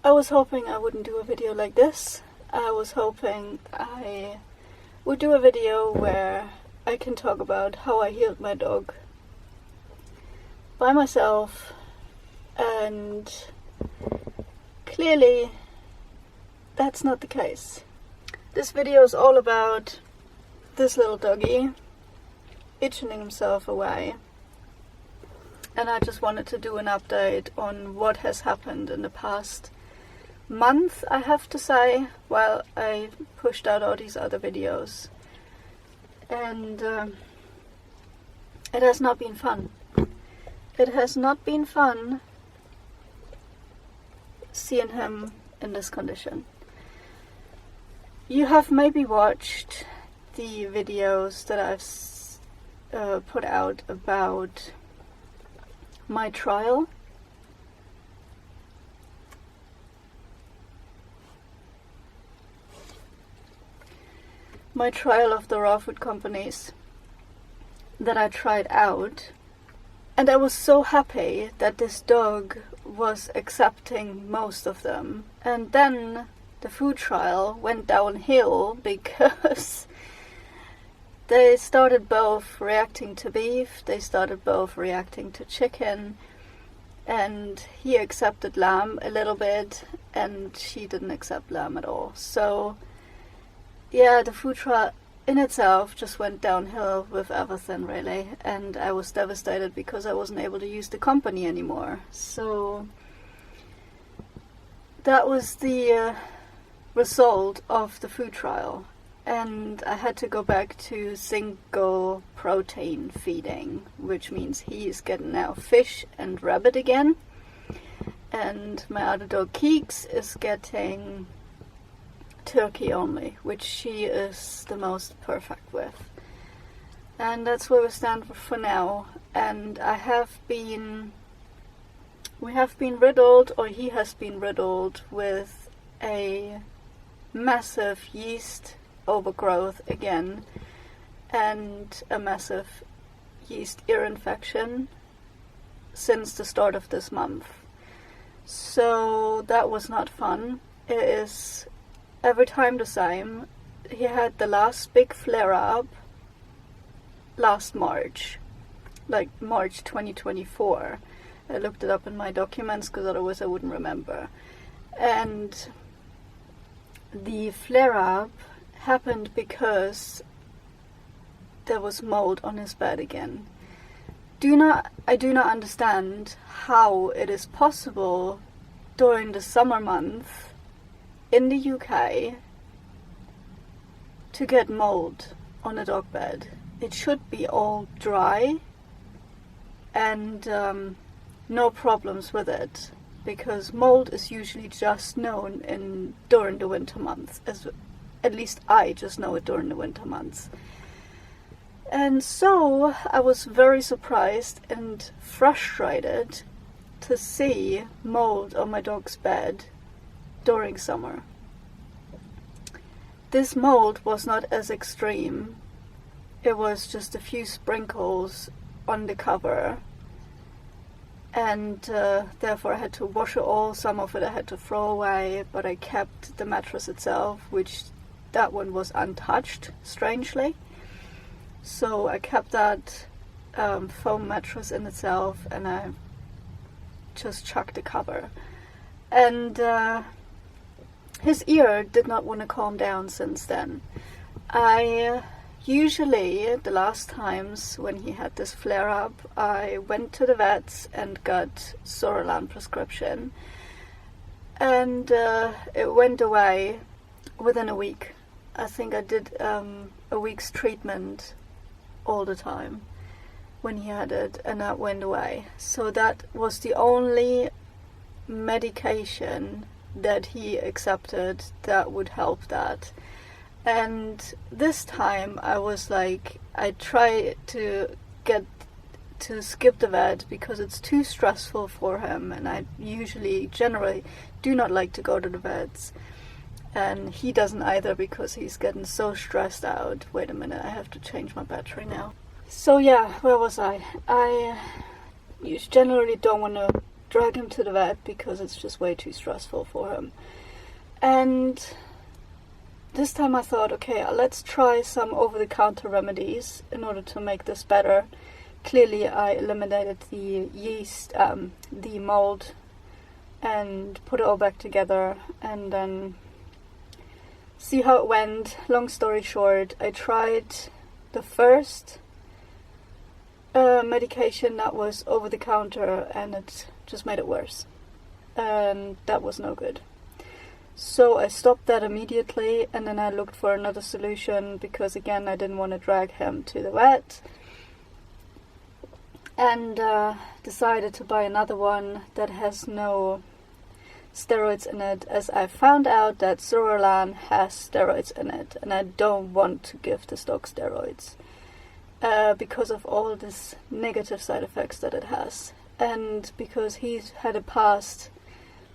I was hoping I wouldn't do a video like this. I was hoping I would do a video where I can talk about how I healed my dog by myself, and clearly that's not the case. This video is all about this little doggy itching himself away, and I just wanted to do an update on what has happened in the past month, I have to say, while I pushed out all these other videos. And it has not been fun. It has not been fun seeing him in this condition. You have maybe watched the videos that I've put out about my trial. My trial of the raw food companies that I tried out. And I was so happy that this dog was accepting most of them. And then the food trial went downhill because they started both reacting to beef, they started both reacting to chicken, and he accepted lamb a little bit and she didn't accept lamb at all. So yeah, the food trial in itself just went downhill with everything, really, and I was devastated because I wasn't able to use the company anymore. So that was the result of the food trial, and I had to go back to single protein feeding, which means he's getting now fish and rabbit again, and my other dog Keeks is getting turkey only, which she is the most perfect with. And that's where we stand for now. And we have been riddled, or he has been riddled with a massive yeast overgrowth again, and a massive yeast ear infection since the start of this month. So that was not fun. It is every time the same. He had the last big flare-up last March, like March 2024. I looked it up in my documents because otherwise I wouldn't remember. And the flare-up happened because there was mold on his bed again. I do not understand how it is possible during the summer month in the UK to get mold on a dog bed. It should be all dry and no problems with it, because mold is usually just known during the winter months, at least I just know it during the winter months. And so I was very surprised and frustrated to see mold on my dog's bed during summer. This mold was not as extreme. It was just a few sprinkles on the cover, and therefore I had to wash it all. Some of it I had to throw away, but I kept the mattress itself, which that one was untouched, strangely. So I kept that foam mattress in itself, and I just chucked the cover. And his ear did not want to calm down since then. I usually, the last times when he had this flare-up, I went to the vets and got Sorolan prescription, and it went away within a week. I think I did a week's treatment all the time when he had it, and that went away. So that was the only medication that he accepted that would help that. And this time I was like, I try to skip the vet because it's too stressful for him, and I generally do not like to go to the vets, and he doesn't either because he's getting so stressed out. Wait a minute, I have to change my battery now. So yeah, where was I? I generally don't want to drag him to the vet because it's just way too stressful for him. And this time I thought, okay, let's try some over-the-counter remedies in order to make this better. Clearly I eliminated the yeast, the mold, and put it all back together and then see how it went. Long story short, I tried the first medication that was over the counter and it just made it worse, and that was no good. So I stopped that immediately, and then I looked for another solution because again I didn't want to drag him to the vet, and decided to buy another one that has no steroids in it, as I found out that Zuralan has steroids in it, and I don't want to give this dog steroids because of all these negative side effects that it has, and because he's had a past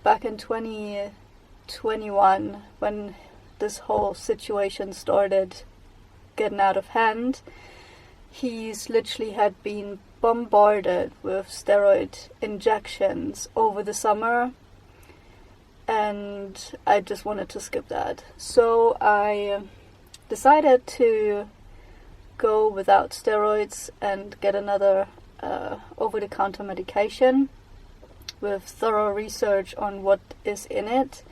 back in 2021 when this whole situation started getting out of hand. He's literally had been bombarded with steroid injections over the summer, and I just wanted to skip that. So I decided to go without steroids and get another over-the-counter medication with thorough research on what is in it,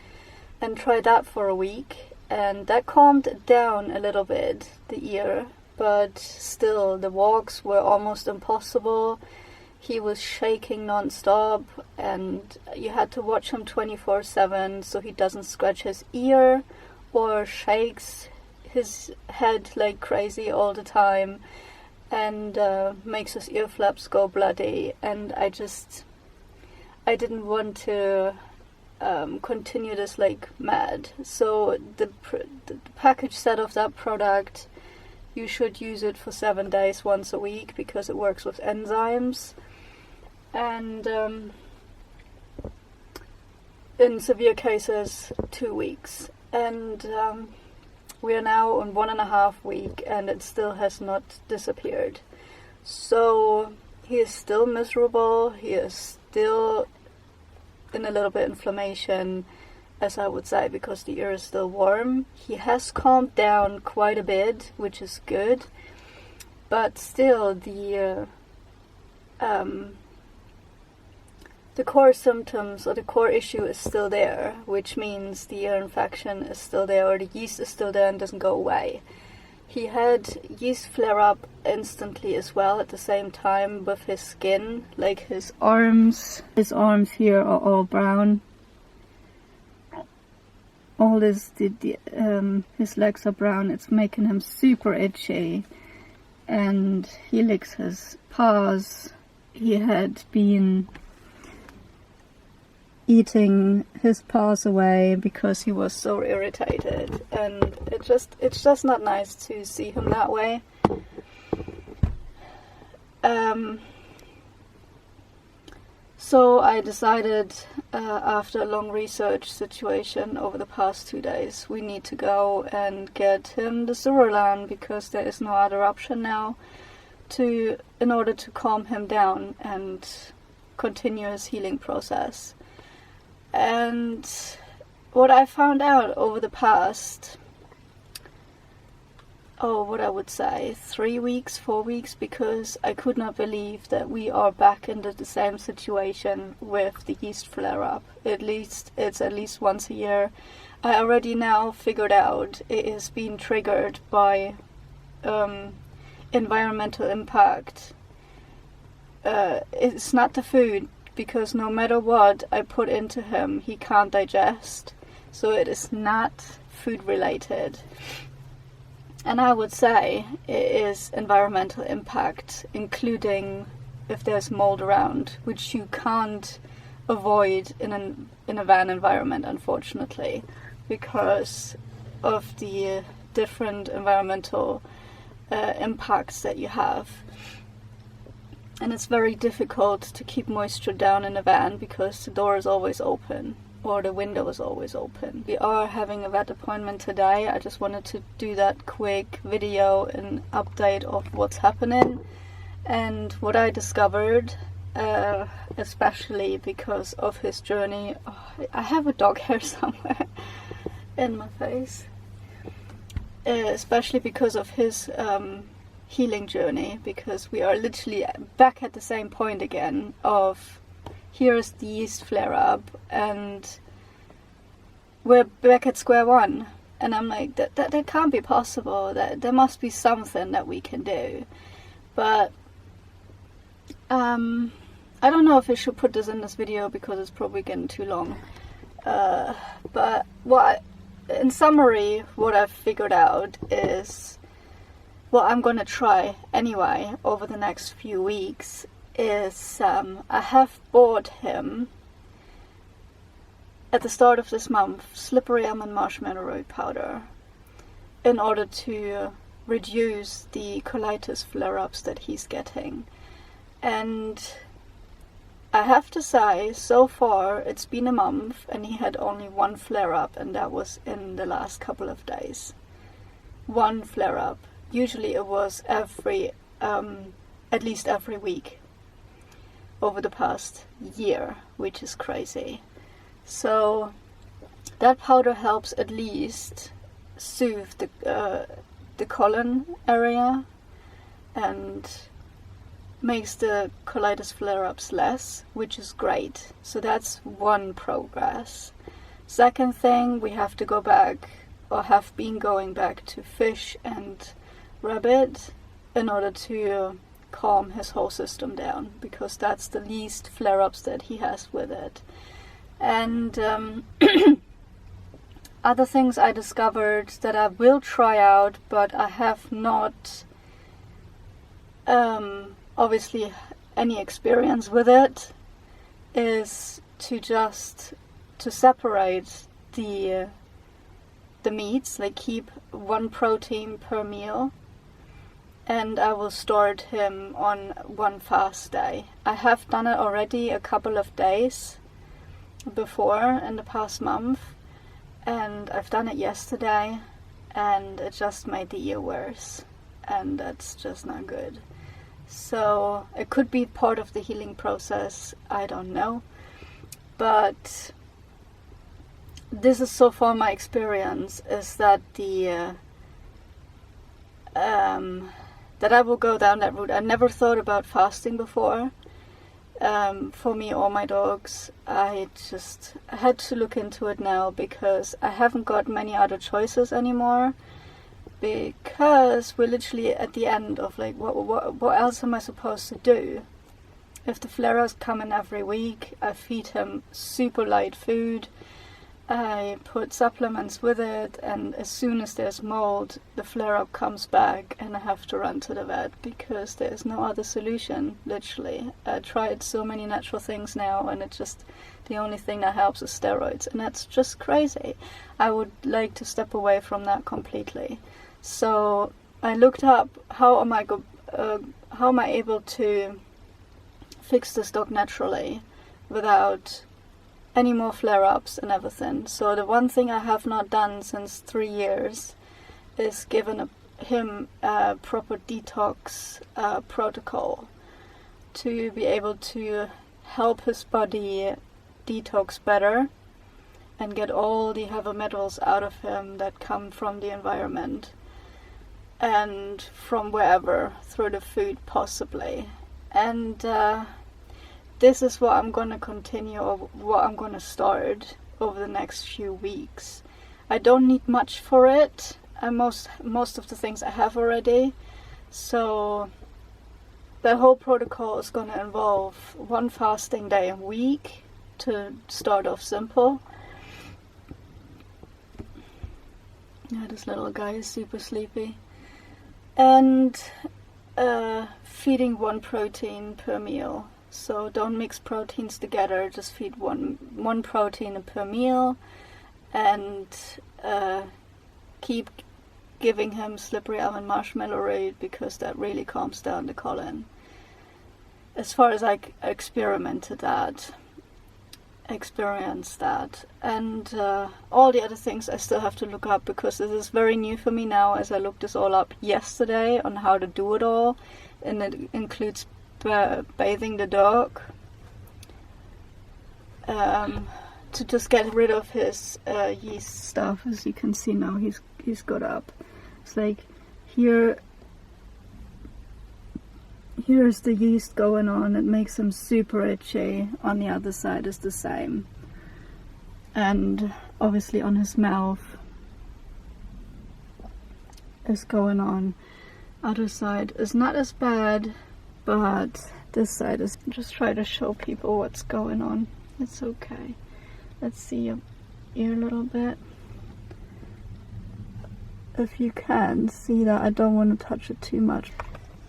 and try that for a week, and that calmed down a little bit the ear, but still the walks were almost impossible. He was shaking non-stop, and you had to watch him 24/7 so he doesn't scratch his ear or shakes his head like crazy all the time, and makes his ear flaps go bloody. And I didn't want to continue this like mad. So the package said of that product, you should use it for 7 days once a week because it works with enzymes, and in severe cases 2 weeks. And we are now on 1.5 weeks and it still has not disappeared. So he is still miserable, he is still in a little bit inflammation, as I would say, because the ear is still warm. He has calmed down quite a bit, which is good, but still the core symptoms or the core issue is still there, which means the ear infection is still there, or the yeast is still there and doesn't go away. He had yeast flare up instantly as well at the same time with his skin, like his arms here are all brown. All this, his legs are brown. It's making him super itchy, and he licks his paws. He had been eating his paws away because he was so irritated, and it's just not nice to see him that way. So I decided, after a long research situation over the past 2 days, we need to go and get him the Zuralan, because there is no other option now in order to calm him down and continue his healing process. And what I found out over the past, what I would say 3 weeks, 4 weeks, because I could not believe that we are back into the same situation with the yeast flare-up. It's at least once a year. I already now figured out it is being triggered by environmental impact. It's not the food, because no matter what I put into him, he can't digest. So it is not food related. And I would say it is environmental impact, including if there's mold around, which you can't avoid in a van environment, unfortunately, because of the different environmental impacts that you have. And it's very difficult to keep moisture down in a van because the door is always open, or the window is always open. We are having a vet appointment today. I just wanted to do that quick video and update of what's happening and what I discovered. I especially because of his journey. Oh, I have a dog hair somewhere in my face. Especially because of his healing journey, because we are literally back at the same point again of here's the yeast flare-up and we're back at square one. And I'm like, that can't be possible. That there must be something that we can do. But I don't know if I should put this in this video because it's probably getting too long. But in summary, what I've figured out is what I'm gonna try anyway over the next few weeks is I have bought him at the start of this month slippery almond marshmallow root powder in order to reduce the colitis flare-ups that he's getting. And I have to say, so far it's been a month and he had only one flare-up, and that was in the last couple of days. One flare-up. Usually it was at least every week over the past year, which is crazy. So that powder helps at least soothe the colon area and makes the colitis flare-ups less, which is great. So that's one progress. Second thing, we have to go back, or have been going back, to fish and rabbit in order to calm his whole system down, because that's the least flare-ups that he has with it. And other things I discovered that I will try out, but I have not obviously any experience with it, is to separate the meats, like keep one protein per meal. And I will start him on one fast day. I have done it already a couple of days before in the past month, and I've done it yesterday, and it just made the year worse, and that's just not good. So it could be part of the healing process, I don't know, but this is so far my experience, is that that I will go down that route. I never thought about fasting before. For me or my dogs, I just had to look into it now because I haven't got many other choices anymore, because we're literally at the end of like, what else am I supposed to do? If the flare-ups come in every week, I feed him super light food, I put supplements with it, and as soon as there's mold, the flare-up comes back and I have to run to the vet because there's no other solution, literally. I tried so many natural things now, and it's just the only thing that helps is steroids, and that's just crazy. I would like to step away from that completely. So I looked up how am I able to fix this dog naturally without any more flare-ups and everything. So the one thing I have not done since 3 years is given him a proper detox protocol to be able to help his body detox better and get all the heavy metals out of him that come from the environment and from wherever, through the food possibly. And this is what I'm going to continue, or what I'm going to start over the next few weeks. I don't need much for it. Most of the things I have already. So the whole protocol is going to involve one fasting day a week to start off simple. Yeah, this little guy is super sleepy. And feeding one protein per meal. So don't mix proteins together, just feed one protein per meal, and keep giving him slippery almond marshmallow root because that really calms down the colon. As far as I experienced that, and all the other things I still have to look up because this is very new for me now, as I looked this all up yesterday on how to do it all, and it includes bathing the dog, to just get rid of his yeast stuff. As you can see now, he's got up. It's like here's the yeast going on. It makes him super itchy. On the other side is the same, and obviously on his mouth is going on. Other side is not as bad, but this side is. Just try to show people what's going on. It's okay. Let's see your ear a little bit. If you can see that, I don't want to touch it too much.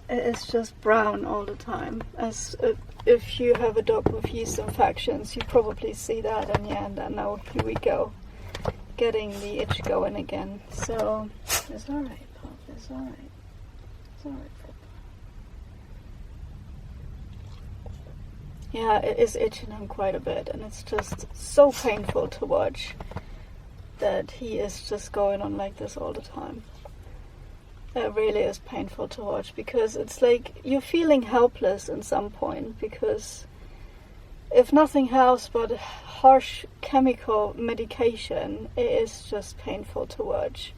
It's just brown all the time. As if you have a dog with yeast infections, you probably see that, and yeah, and then now here we go, getting the itch going again. So it's all right, Pop. It's all right. It's all right, Pop. Yeah, it is itching him quite a bit, and it's just so painful to watch that he is just going on like this all the time. It really is painful to watch, because it's like you're feeling helpless at some point, because if nothing else but harsh chemical medication, it is just painful to watch.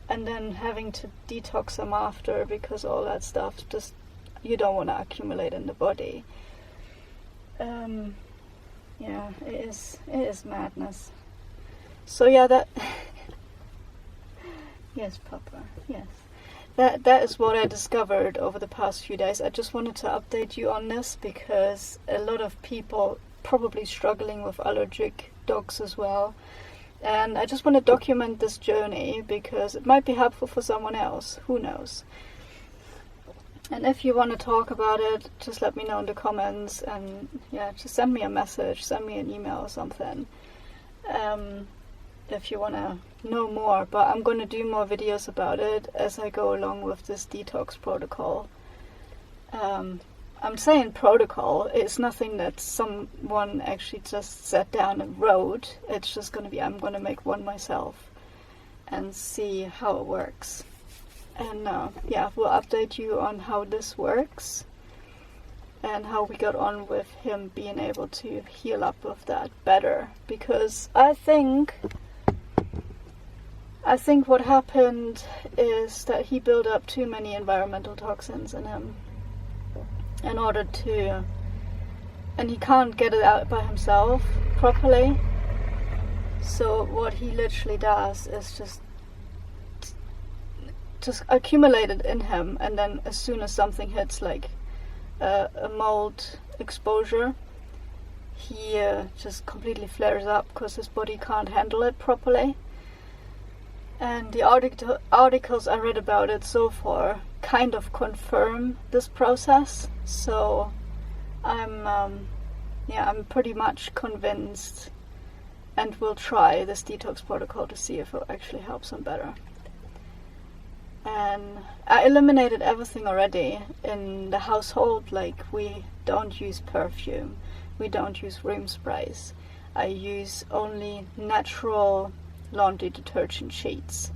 And then having to detox him after, because all that stuff just, you don't want to accumulate in the body. Yeah, it is madness. So yeah, that yes, Papa, yes. That is what I discovered over the past few days. I just wanted to update you on this, because a lot of people probably struggling with allergic dogs as well. And I just want to document this journey, because it might be helpful for someone else. Who knows? And if you want to talk about it, just let me know in the comments, and yeah, just send me a message, send me an email or something. If you want to know more, but I'm going to do more videos about it as I go along with this detox protocol. I'm saying protocol, it's nothing that someone actually just sat down and wrote. It's just going to be, I'm going to make one myself and see how it works. And yeah, we'll update you on how this works and how we got on with him being able to heal up with that better. Because I think what happened is that he built up too many environmental toxins in him in order to, and he can't get it out by himself properly. So what he literally does is just accumulate it in him, and then as soon as something hits, like a mold exposure, he just completely flares up because his body can't handle it properly. And the articles I read about it so far kind of confirm this process. So I'm pretty much convinced, and will try this detox protocol to see if it actually helps him better. And I eliminated everything already in the household. Like, we don't use perfume, we don't use room sprays. I use only natural laundry detergent sheets.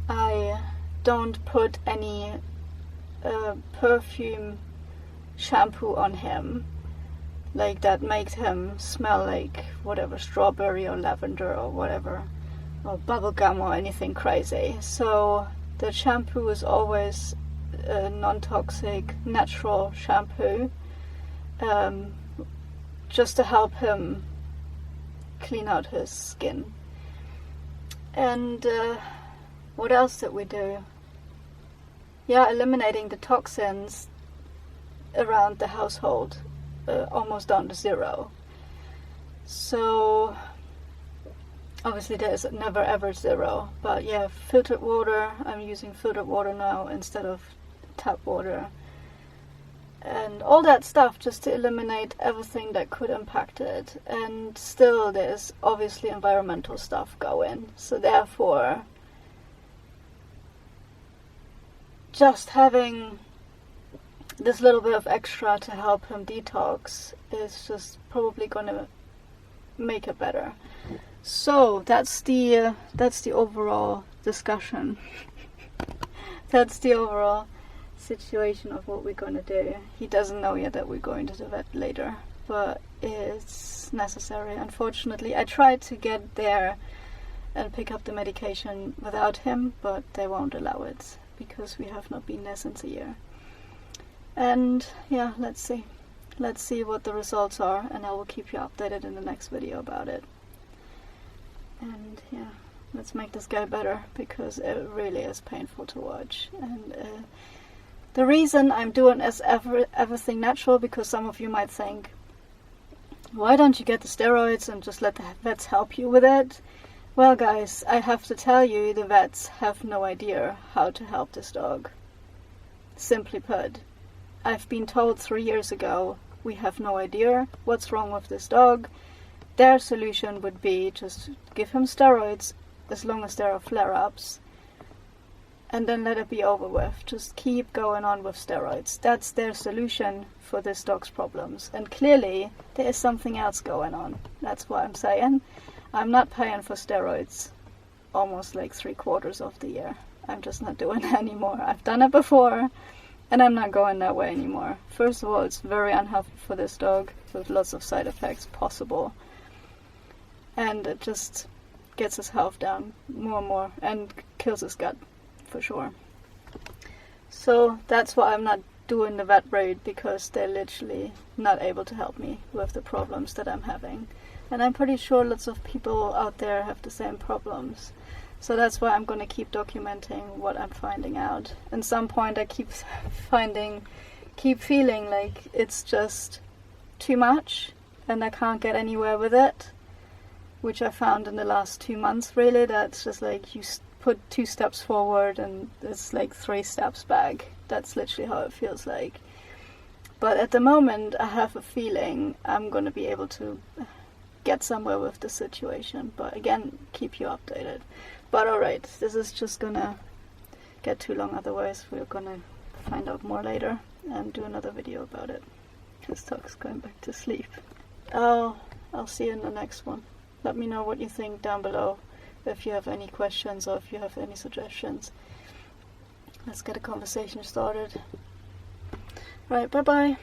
I don't put any perfume shampoo on him, like that makes him smell like whatever, strawberry or lavender or whatever, or bubblegum or anything crazy. So the shampoo is always a non-toxic natural shampoo, just to help him clean out his skin. And what else did we do? Yeah, eliminating the toxins around the household, almost down to zero. So obviously there is never ever zero, but yeah, filtered water. I'm using filtered water now instead of tap water, and all that stuff, just to eliminate everything that could impact it. And still there's obviously environmental stuff going, so therefore just having this little bit of extra to help him detox is just probably gonna make it better. So that's the overall discussion. That's the overall situation of what we're going to do. He doesn't know yet that we're going to the vet later, but it's necessary. Unfortunately, I tried to get there and pick up the medication without him, but they won't allow it because we have not been there since a year. And yeah, let's see what the results are, and I will keep you updated in the next video about it. And yeah, let's make this guy better, because it really is painful to watch. And the reason I'm doing everything natural, because some of you might think, why don't you get the steroids and just let the vets help you with it? Well guys, I have to tell you, the vets have no idea how to help this dog. Simply put, I've been told 3 years ago, we have no idea what's wrong with this dog. Their solution would be just give him steroids as long as there are flare-ups, and then let it be over with. Just keep going on with steroids. That's their solution for this dog's problems. And clearly there is something else going on. That's what I'm saying. I'm not paying for steroids almost like 3/4 of the year. I'm just not doing it anymore. I've done it before, and I'm not going that way anymore. First of all, it's very unhealthy for this dog, with lots of side effects possible. And it just gets his health down more and more, and kills his gut, for sure. So that's why I'm not doing the vet route, because they're literally not able to help me with the problems that I'm having. And I'm pretty sure lots of people out there have the same problems. So that's why I'm going to keep documenting what I'm finding out. At some point I keep feeling like it's just too much and I can't get anywhere with it, which I found in the last 2 months really. That's just like you put 2 steps forward and it's like 3 steps back. That's literally how it feels like. But at the moment I have a feeling I'm going to be able to get somewhere with the situation, but again, keep you updated. But alright, this is just gonna get too long, otherwise we're gonna find out more later and do another video about it. This dog's going back to sleep. I'll see you in the next one. Let me know what you think down below, if you have any questions or if you have any suggestions. Let's get a conversation started. Right, bye bye.